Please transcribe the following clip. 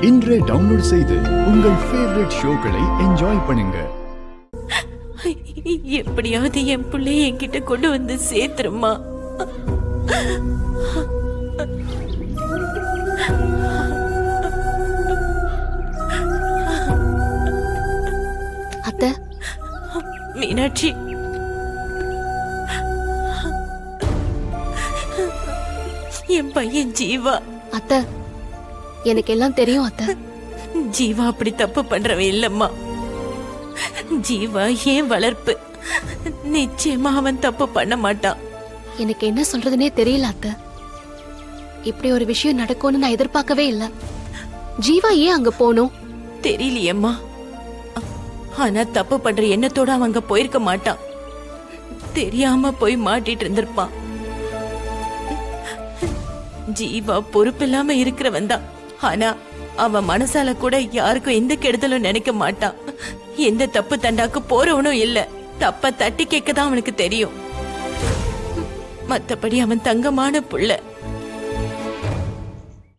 இன்றே டவுன்லோட் செய்து உங்கள் ஃபேவரட் ஷோக்களை என்ஜாய் பண்ணுங்க. எப்படியாவது என் பிள்ளைய என்கிட்ட கொண்டு வந்து சேர்த்துருமா. அத்தை, மீனாட்சி, என் பையன் ஜீவா. அத்தை, எனக்கு எல்லாம் தெரியும் அத்தை. ஜீவா அப்படி தப்பு பண்றவன் இல்லம்மா. ஜீவா ஏன் வளர்ப்பு, நிச்சயமா அவன் தப்பு பண்ண மாட்டான். எனக்கு என்ன சொல்றதுனே தெரியல அத்தை. இப்படி ஒரு விஷயம் நடக்கும்னு நான் எதிர்பார்க்கவே இல்ல. ஜீவா ஏன் அங்க போனோம் தெரியலையம்மா. ஆனா தப்பு பண்ற எண்ணத்தோட அவன் அங்க போயிருக்க மாட்டான். தெரியாம போய் மாட்டிட்டு இருந்திருப்பான். ஜீவா பொறுப்பில்லாம இருக்கிறவன் தான். ஆனா அவன் மனசால கூட யாருக்கும் எந்த கெடுதலும் நினைக்க மாட்டான். எந்த தப்பு தண்டாக்கு போறவனும் இல்ல. தப்ப தட்டி கேட்கதான் அவனுக்கு தெரியும். மத்தபடி அவன் தங்கமான புள்ள.